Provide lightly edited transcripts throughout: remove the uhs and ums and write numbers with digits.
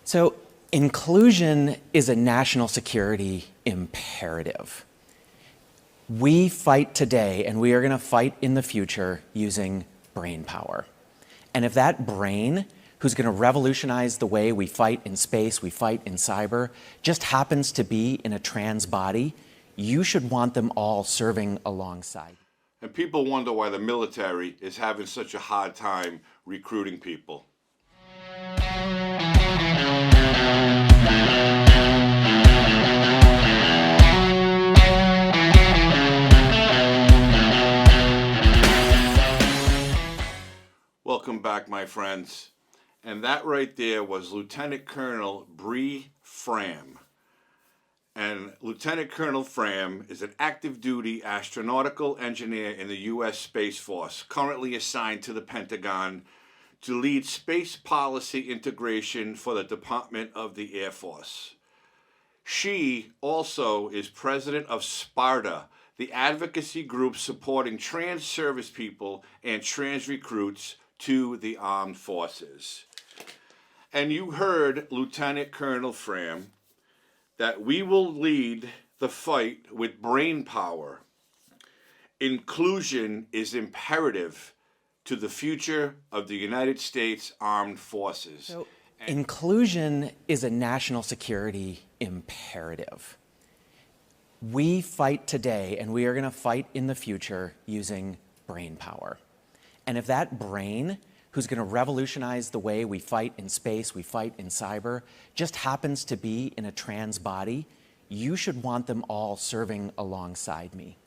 So, inclusion is a national security imperative. We fight today and we are going to fight in the future using brain power. And if that brain, who's going to revolutionize the way we fight in space, we fight in cyber, just happens to be in a trans body, you should want them all serving alongside. And people wonder why the military is having such a hard time recruiting people. Welcome back, my friends. And that right there was Lieutenant Colonel Bree Fram. And Lieutenant Colonel Fram is an active duty astronautical engineer in the U.S. Space Force, currently assigned to the Pentagon to lead space policy integration for the Department of the Air Force. She also is president of SPARTA, the advocacy group supporting trans service people and trans recruits to the armed forces. And you heard Lieutenant Colonel Fram that we will lead the fight with brain power. Inclusion is imperative to the future of the United States Armed Forces. So, inclusion is a national security imperative. We fight today and we are going to fight in the future using brain power. And if that brain, who's going to revolutionize the way we fight in space, we fight in cyber, just happens to be in a trans body, you should want them all serving alongside me.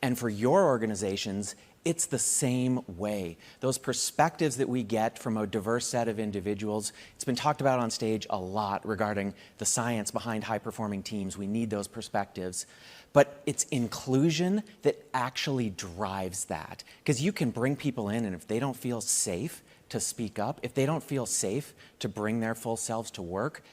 And for your organizations, it's the same way. Those perspectives that we get from a diverse set of individuals, it's been talked about on stage a lot regarding the science behind high-performing teams. We need those perspectives. But it's inclusion that actually drives that. Because you can bring people in, and if they don't feel safe to speak up, if they don't feel safe to bring their full selves to work,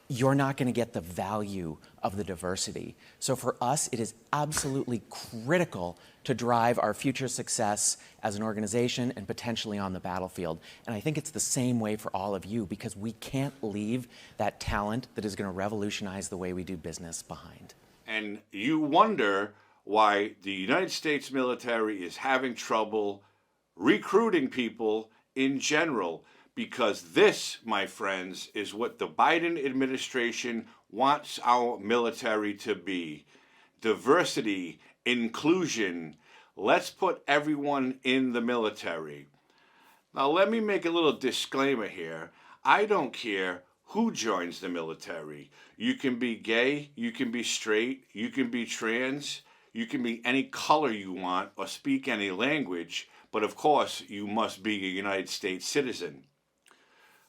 you're not going to get the value of the diversity. So for us, it is absolutely critical to drive our future success as an organization and potentially on the battlefield. And I think it's the same way for all of you, because we can't leave that talent that is going to revolutionize the way we do business behind. And you wonder why the United States military is having trouble recruiting people in general. Because this, my friends, is what the Biden administration wants our military to be. Diversity, inclusion. Let's put everyone in the military. Now, let me make a little disclaimer here. I don't care who joins the military. You can be gay, you can be straight, you can be trans, you can be any color you want or speak any language, but of course, you must be a United States citizen.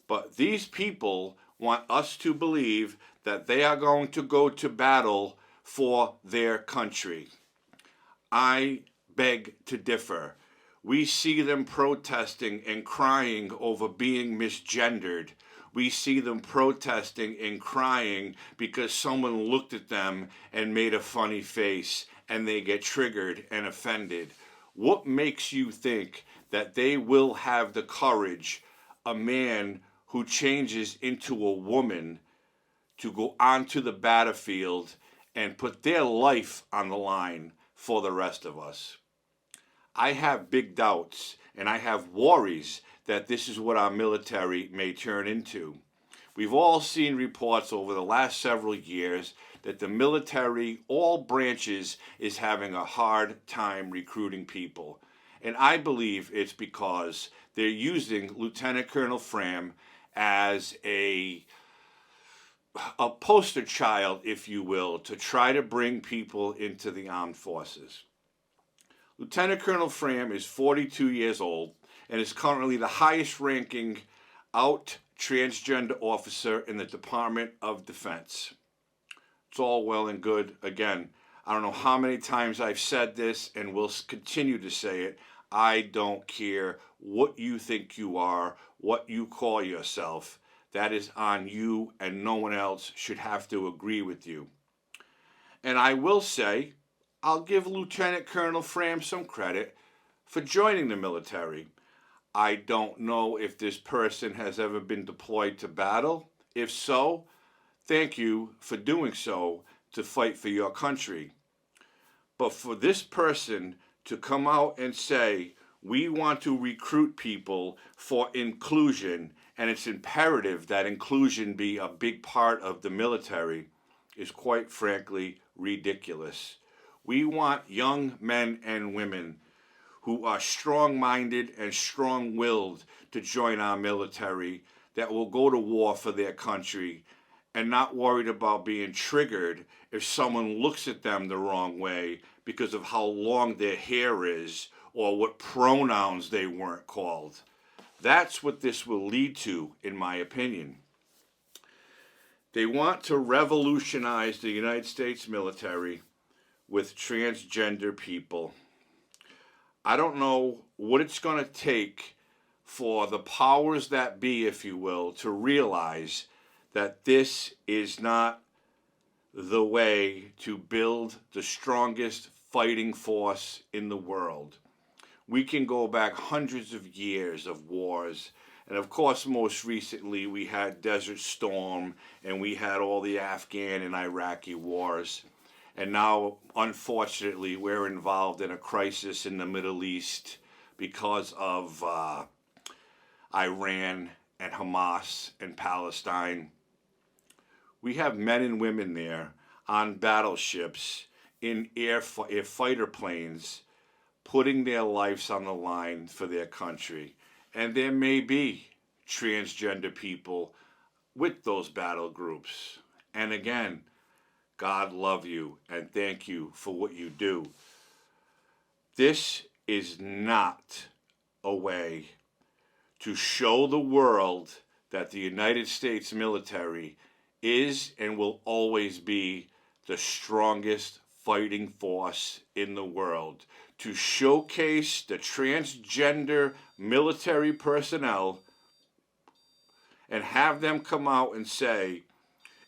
But these people want us to believe that they are going to go to battle for their country. I beg to differ. We see them protesting and crying over being misgendered. We see them protesting and crying because someone looked at them and made a funny face and they get triggered and offended. What makes you think that they will have the courage, a man who changes into a woman, to go onto the battlefield and put their life on the line for the rest of us? I have big doubts and I have worries that this is what our military may turn into. We've all seen reports over the last several years that the military, all branches, is having a hard time recruiting people. And I believe it's because they're using Lieutenant Colonel Fram as a poster child, if you will, to try to bring people into the armed forces. Lieutenant Colonel Fram is 42 years old and is currently the highest ranking out transgender officer in the Department of Defense. It's all well and good. Again, I don't know how many times I've said this and will continue to say it. I don't care what you think you are, what you call yourself. That is on you, and no one else should have to agree with you. And I will say, I'll give Lieutenant Colonel Fram some credit for joining the military. I don't know if this person has ever been deployed to battle. If so, thank you for doing so to fight for your country. But for this person to come out and say, we want to recruit people for inclusion, and it's imperative that inclusion be a big part of the military, is quite frankly ridiculous. We want young men and women who are strong-minded and strong-willed to join our military, that will go to war for their country and not worried about being triggered if someone looks at them the wrong way because of how long their hair is or what pronouns they weren't called. That's what this will lead to, in my opinion. They want to revolutionize the United States military with transgender people. I don't know what it's going to take for the powers that be, if you will, to realize that this is not the way to build the strongest fighting force in the world. We can go back hundreds of years of wars, and of course most recently we had Desert Storm, and we had all the Afghan and Iraqi wars, and now unfortunately we're involved in a crisis in the Middle East because of Iran and Hamas and Palestine. We have men and women there on battleships, in air fighter planes, putting their lives on the line for their country. And there may be transgender people with those battle groups. And again, God love you and thank you for what you do. This is not a way to show the world that the United States military is and will always be the strongest fighting force in the world. To showcase the transgender military personnel and have them come out and say,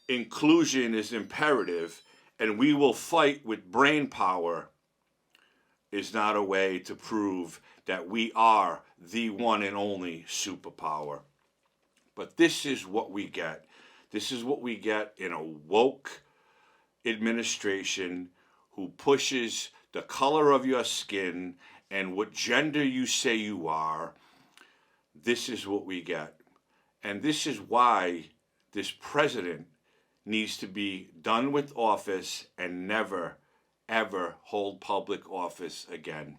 inclusion is imperative and we will fight with brain power, is not a way to prove that we are the one and only superpower. But this is what we get. This is what we get in a woke administration who pushes the color of your skin and what gender you say you are. This is what we get. And this is why this president needs to be done with office and never, ever hold public office again.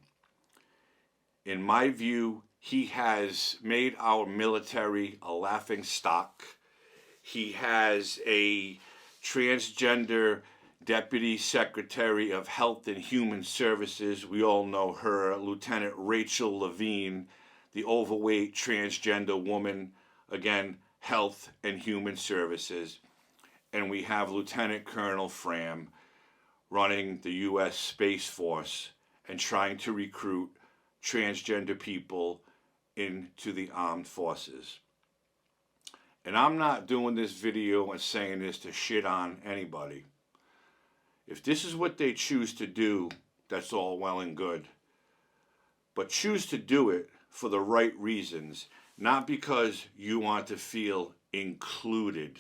In my view, he has made our military a laughing stock. He has a transgender Deputy Secretary of Health and Human Services. We all know her, Lieutenant Rachel Levine, the overweight transgender woman, again, Health and Human Services. And we have Lieutenant Colonel Fram running the U.S. Space Force and trying to recruit transgender people into the armed forces. And I'm not doing this video and saying this to shit on anybody. If this is what they choose to do, that's all well and good. But choose to do it for the right reasons, not because you want to feel included.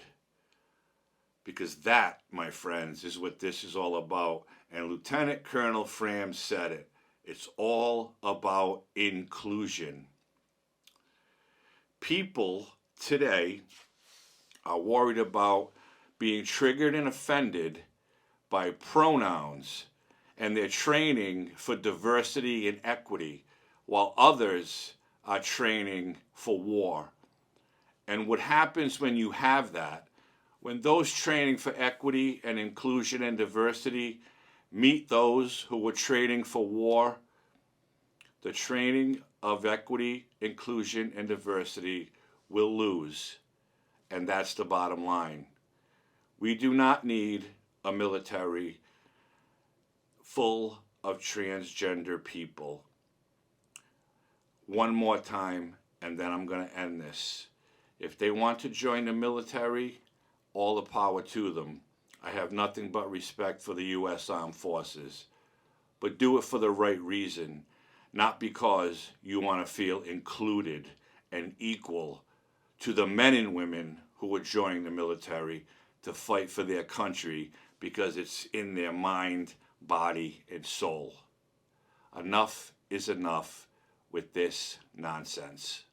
Because that, my friends, is what this is all about. And Lieutenant Colonel Fram said it. It's all about inclusion. People today are worried about being triggered and offended by pronouns, and they're training for diversity and equity, while others are training for war. And what happens when you have that, when those training for equity and inclusion and diversity meet those who were training for war, the training of equity, inclusion, and diversity will lose. And that's the bottom line. We do not need a military full of transgender people. One more time, and then I'm going to end this. If they want to join the military, all the power to them. I have nothing but respect for the U.S. Armed Forces. But do it for the right reason, not because you want to feel included and equal to the men and women who are joining the military to fight for their country because it's in their mind, body, and soul. Enough is enough with this nonsense.